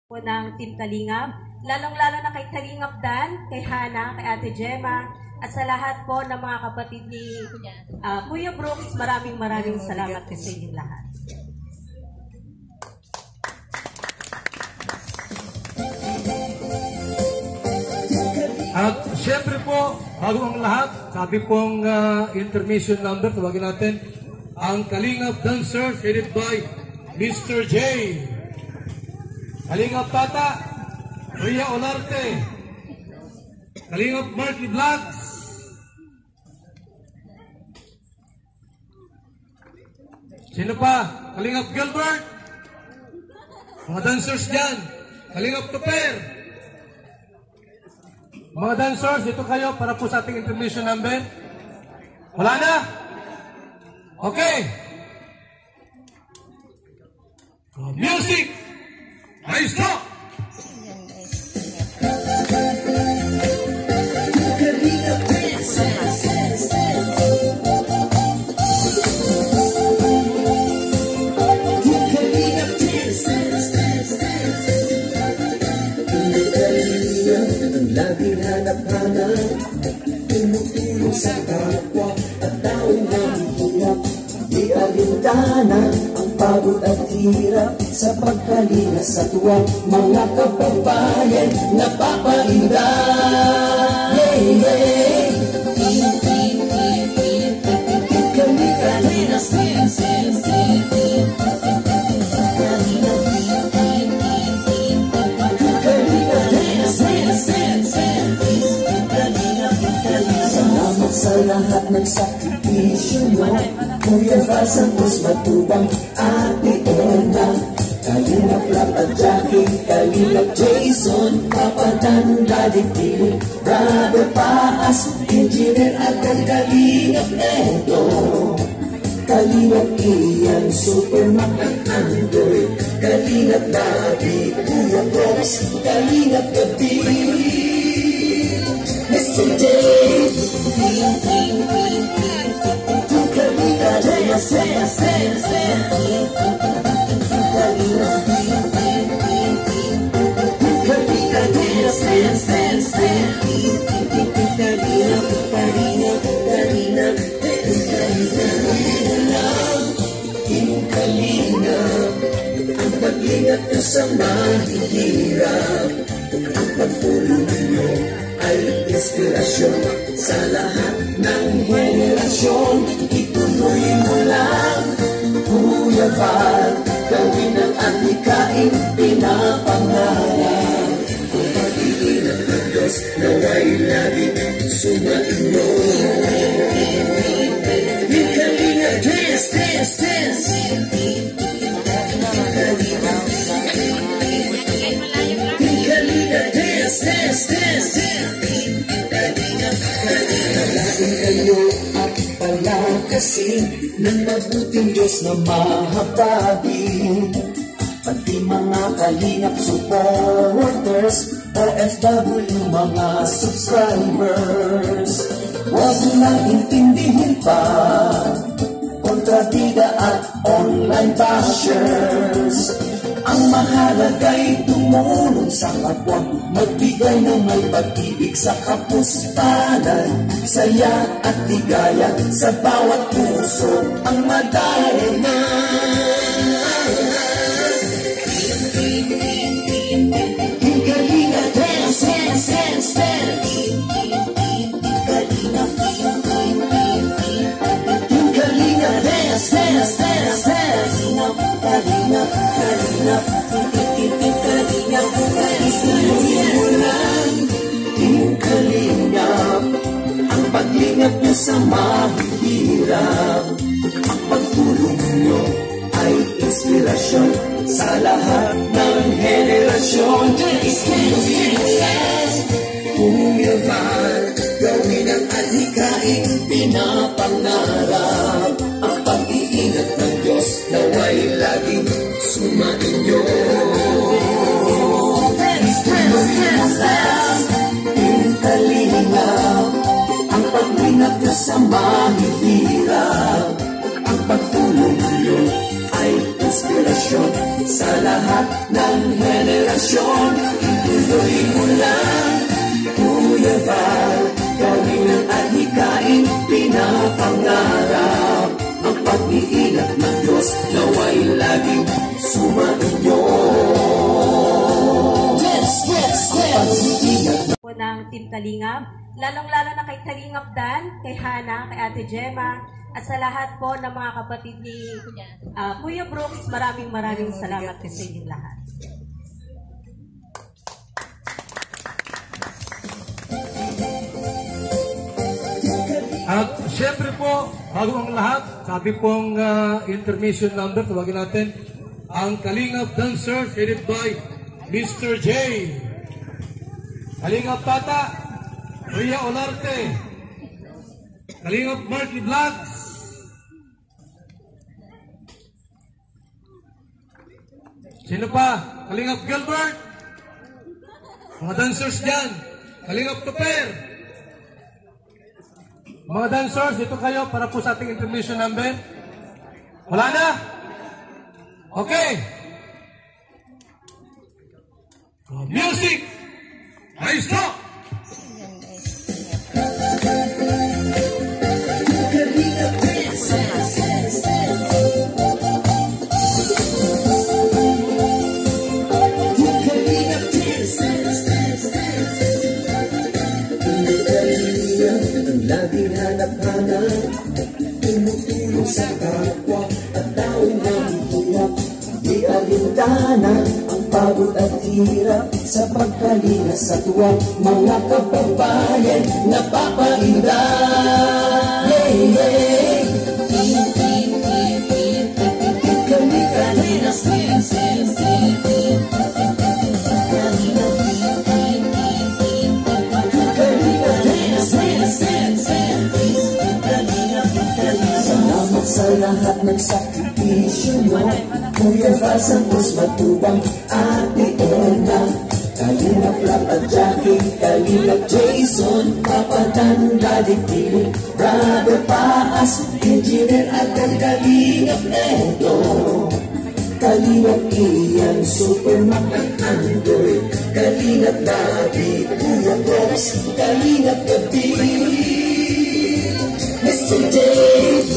po ng Team Kalingap, lalong-lalo na kay Kalingap Dan, kay Hana, kay Ate Gemma, at sa lahat po ng mga kapatid ni Kuya Brooks, maraming salamat po sa inyong lahat. At syempre po, bago ang lahat, sabi pong intermission number, tawagin natin, ang Kalingap Dancers headed by Mr. J. Kalingap Tata, Ria Olarte, Kalingap Marky Vlogs, sino pa? Kalingap Gilbert, mga dancers dyan, Kalingap Tuper. Mga dancers, ito kayo para po sa ating intermission number. Wala na? Okay. Music! Maestro! Laging hanap-hanap, tumutulong sa kapwa at taong nahihirap. Di alintana ang pagod at hirap sa pagkalinga sa tuwa. Mga kababayan napapainda. Yeah, yeah. Kalina, salamat sa lahat ng sakripisyo mo, Kuya Santos Matubang, Ate Erna, Kalingap Papa Jackie, Kalingap Jason, Papa Dan, Daddy Philip, Brother Paas, Engineer at Kalingap Neto, Kalingap Ian, Supermac at Andoy, Kalingap Daddy, Kuya Brooks, Kalingap Gabi, Mr. J. Ang pag-ingat nyo sa mahihirap, ang pagtulong ninyo ay inspirasyon sa lahat ng henerasyon. Ituloy mo lang, Kuya Val, gawin ang adhikain pinapangarap. Ang pag-iingat ng Diyos naway laging sumainyo. Yung Kalingap, dance, dance, dance. Kalingin kayo at palakasin ng mabuting Diyos na mahabagin. Pati mga Kalingap supporters, OFW mga subscribers, huwag nang intindihin pa kontrabida at online bashers. Ang mahalaga'y tumulong sa kapwa, magbigay ng may pag-ibig sa kapuspanan, saya at ligaya sa bawat puso ang madarama. Kalingap, dance, dance, dance, dance. Kalingap, dance, dance, dance, dance. Kalingap, Kalingap, Kalingap, Kalingap, ang pag-ingat nyo sa mahihirap, ang pagtulong nyo ay inspirasyon sa lahat ng henerasyon. Kuya Val, gawin ang adhikain pinapangarap, ang pag-iingat ng Diyos naway laging sumainyo. Yung Kalingap, ang pag-ingat nyo sa mahihirap, ang pagtulong nyo ay inspirasyon sa lahat ng henerasyon, ituloy mo lang, Kuya Val. Galingan at hikain, pinapangarap. Ang pag-iingat ng Diyos naway laging sumainyo. Po ng Team Kalingap, lalong-lalo na kay Kalingap Dan, kay Hana, kay Ate Gemma, at sa lahat po ng mga kapatid ni Kuya Brooks, maraming salamat po sa inyong lahat. At syempre po, bago ang lahat, sabi pong intermission number, tawagin natin, ang Kalingap Dancers headed by Mr. J. Kalingap Tata, Ria Olarte, Kalingap Marky Vlogs, sino pa? Kalingap Gilbert, mga dancers dyan, Kalingap Tuper. Mga dancers, dito kayo para po sa ating intermission number. Wala na? Okay. Music! Maestro! Laging hanap-hanap, tumutulong sa kapwa at taong namutuwak. Di alintana ang pagod at hirap sa pagkalinga sa tuwa. Mga kababayan, napapainda. Yeah, yeah. Kalika-linas, sa lahat ng sakripisyo mo, Kuya Val Santos Matubang, Ate Erna, Kalingap Lapa Jackie, Kalingap Jason, Papa Dan, Daddy Pili, Brother Paas, Engineer at Kalingap Neto, Kalingap Ian, Supermac at Andoy, Kalingap Daddy, Kuya Brooks, Kalingap Gabi, Mr. Dave,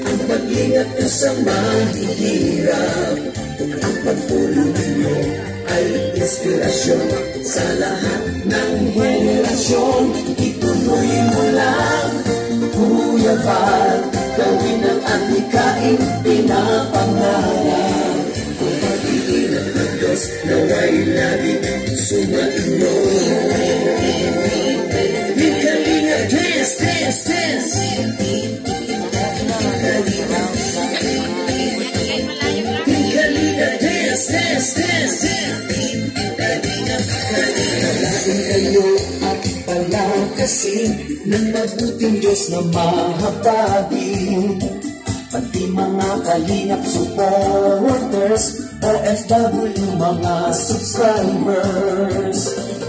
ang pag-ingat nyo sa mahihirap, ang pagtulong ninyo ay inspirasyon sa lahat ng henerasyon. Ituloy mo lang, Kuya Val, gawin ang atikain, pinapangarap. Kung pag-iingat ng Diyos naway laging sumainyo. Kalinga, dance, dance, dance. Kalinga, dance, dance, dance. Kalingin kayo at palakasin ng mabuting Diyos na mahabagin. Pati mga Kalingap supporters, OFW mga subscribers,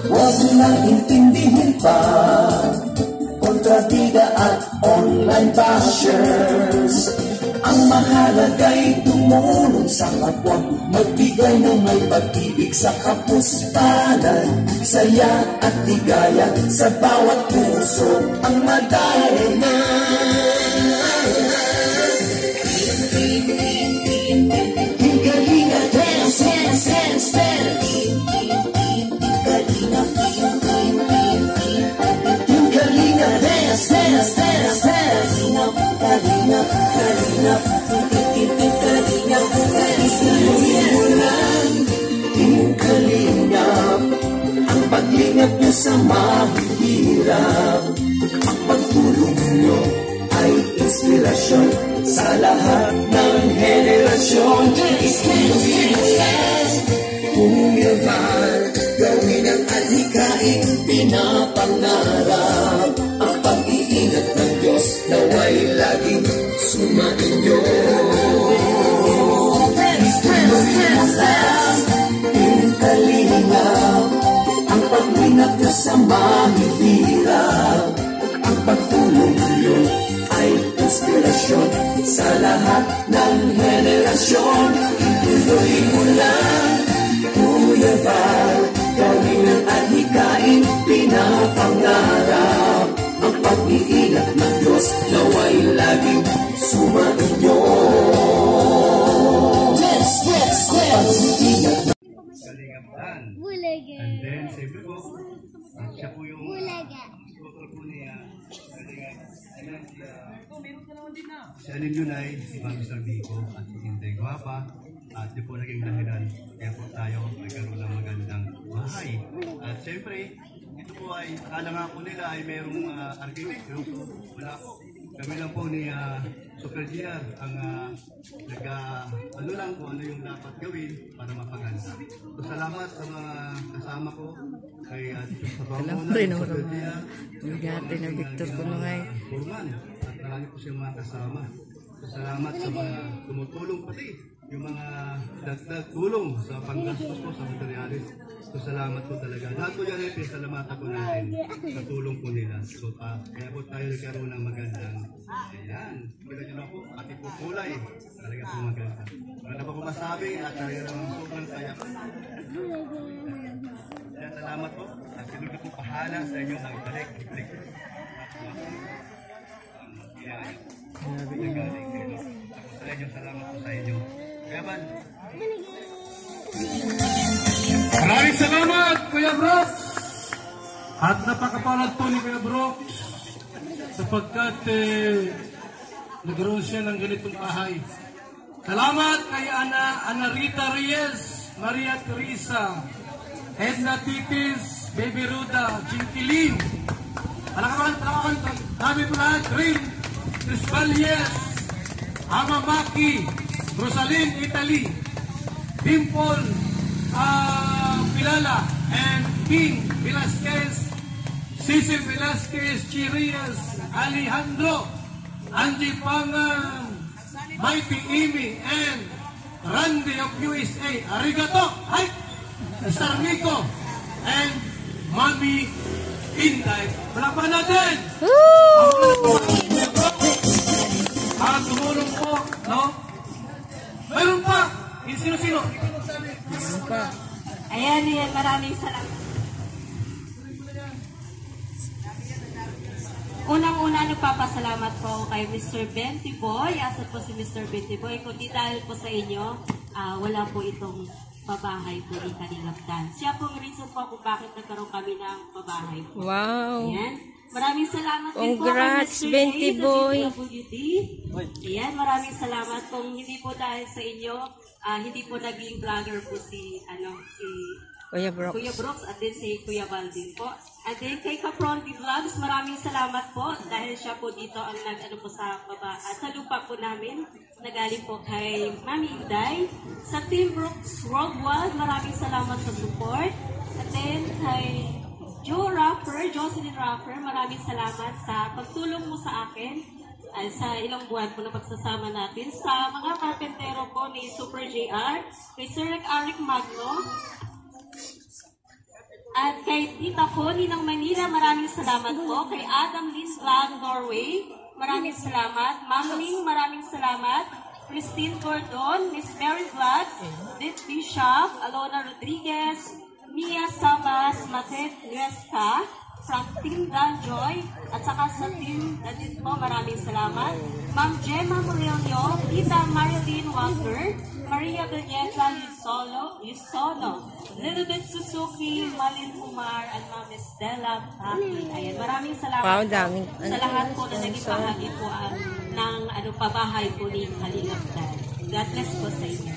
huwag lang intindihin pa kontrabida at online bashers. Ang mahalaga'y tumulong sa kapwa, magbigay ng may pag-ibig sa kapuspanan, saya at ligaya sa bawat puso ang madarama. Kalinga, dance, dance, dance, dance. Kalinga, dance, dance, dance, dance. Kalinga, Kalinga, Kalinga, Kalinga, ang pag-ingat nyo sa mahihirap, ang pagtulong nyo ay inspirasyon sa lahat ng henerasyon. Kuya Val, gawin ang adhikain, pinapangarap, ang pag-iingat na ng Diyos naway laging sumainyo. Kalingap, ang paglinap niyo sa mahihirap, ang pagtulong niyo ay inspirasyon sa lahat ng henerasyon. Ituloy mo lang, Kuya Val, gawin at hikain pinapangarap. Ang pag-iingat ng Diyos naway laging sumainyo. Yes, yes, yes. Kalingaptan. Bulaga. And then, siyempre po, siya po yung Bulaga. sponsor po niya. Si Alin Yunay, si Mami Sarbico, at si Inday Guapa. At yun po naging dahilan. Kaya po tayo nagkaroon ng magandang bahay. At siyempre, ito po ay, akala nga po nila ay mayroong architect. Pero wala po. Kami lang po ni Super GR ang ano lang po ano yung dapat gawin para mapaganda. So, salamat sa mga kasama ko kay sa Panguna, Super GR, Bigati na Victor Kunungay. Furman, at marami po siyang mga kasama. So, salamat sa mga tumutulong pati yung mga dagdag tulong sa panggastos po sa materialis. So, salamat po talaga. Lahat po yan ay salamatan po natin sa tulong po nila. So, kaya po tayo nagkaroon ng magandang ayan. Kita nyo na po, ating po kulay. Talaga po maganda. Wala na po masabi at talaga naman sobrang saya. Kaya salamat po. At sinunod po pahala sa inyo ng ibalik. Salamat po sa inyo. Kaya man, maraming salamat, Kuya Brock! At napakapalad po ni Kuya Brock sapagkat nagkaroon siya ng ganitong bahay. Salamat kay Ana Rita Reyes, Maria Teresa, Edna Titis, Baby Ruda, Jinkiling, palakaman, kami po lahat, Rin, Chris Valies, Ama Maki, Rosalyn Italy, Dimple Pilala, and King Velasquez, Cecil Velasquez, Chirias, Alejandro, Angie Pangan, Mighty Amy, and Randy of USA, Arigato, hi, Star Nico, and Mami Inday. Palakpakan natin! At tumulong po, no? Mayroon pa! Sino-sino? Mayroon pa. Ayan, maraming salamat. Unang-una, nagpapasalamat po ako kay Mr. Benty Boy. Asat po si Mr. Benty Boy. Kundi dahil po sa inyo, wala po itong pabahay po ni Kalingaptan. Siya po ang reason po kung bakit nagkaroon kami ng pabahay po. Wow. Ayan. Maraming salamat din po kay Congrats, Mr. Benty J, Boy. WD. Ayan, maraming salamat. Kung hindi po dahil sa inyo, hindi po naging vlogger po si Kuya Brock. Kuya Brooks at din si Kuya Baldin po. At din kay Capronti Vlogs, maraming salamat po dahil siya po dito ang nag-ano po sa lupa po namin. Nagaling po kay Mami Inday. Sa Team Brooks Worldwide, maraming salamat sa support. At then kay Jocelyn Rapper, maraming salamat sa pagtulong mo sa akin sa ilang buwan po na pagsasama natin. Sa mga karpentero po ni Super JR, kay Sir Eric Magno, at kay Tita Connie ng Manila, maraming salamat po. Kay Adam Lins Vlog Norway, maraming salamat. Ma'am Ling, maraming salamat. Christine Gordon, Miss Mary Vlogs, Dit Bishop, Alona Rodriguez, Mia Sabas, Matet Huesca, from Team Danjoy, at saka sa Team Dadit po, maraming salamat. Ma'am Gemma Morelio, Tita Marilyn Walker, Maria Villeta Yusono, Lilibet Suzuki, Malin Umar, at Ma'am Estela Paki. Ayan, maraming salamat Wow, po daming sa lahat po na naging bahagi po ng pabahay po ni Kalingaptan. God bless po sa inyo.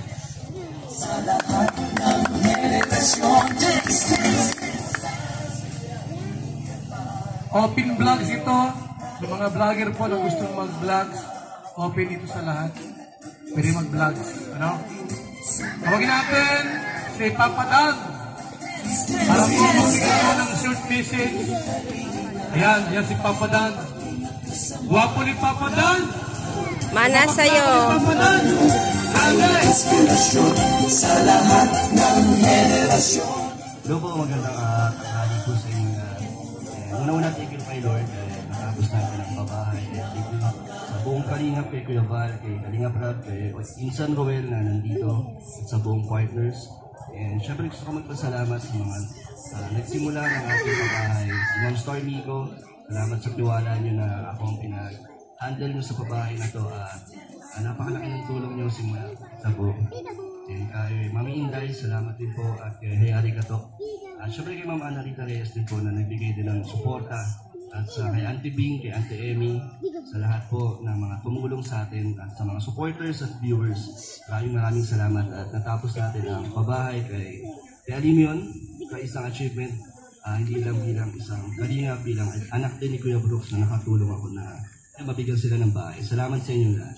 Sa lahat ng henerasyon, Open vlogs ito. Sa mga vlogger po na gustong mag-vlogs, open ito sa lahat. Pwede mag-vlogs. Ano? Tawagin natin si Papa Dan. Para po magbigay ng short message. Ayan, yan si Papa Dan. Wapo ni Papa Dan. Mana sa'yo. Papa Dan. Inspirasyon sa lahat ng henerasyon. Hello po, magandang tanghali po sa inyo. Una-una thank you kay Lord. Natapos natin ang babahay. Thank you sa buong Kalingap, kay Kuya Val, kay Kalingap Rab, kay Insan Roel na nandito, at sa buong partners. And syempre gusto ko magpasalamat sa mga nagsimula ng ating babahay. Si Ma'am Stormy ko, salamat sa tiwala niyo na akong pinag-handle niyo sa babahay na to. Napakalaki ng tulong niyo simula sa buong. And kay Mami Inday, salamat din po, at kay Hayari Kato. At syempre kay Ma'am Annalita Reyes din po na nagbigay din ng suporta. At sa kay Auntie Bing, kay Auntie Emmy, sa lahat po ng mga tumulong sa atin at sa mga supporters at viewers. Maraming salamat at natapos natin ang pabahay kay Alimion, kay isang achievement, hindi lang bilang isang kalinga, bilang anak din ni Kuya Brooks na nakatulong ako na mabigyan sila ng bahay. Salamat sa inyo lahat.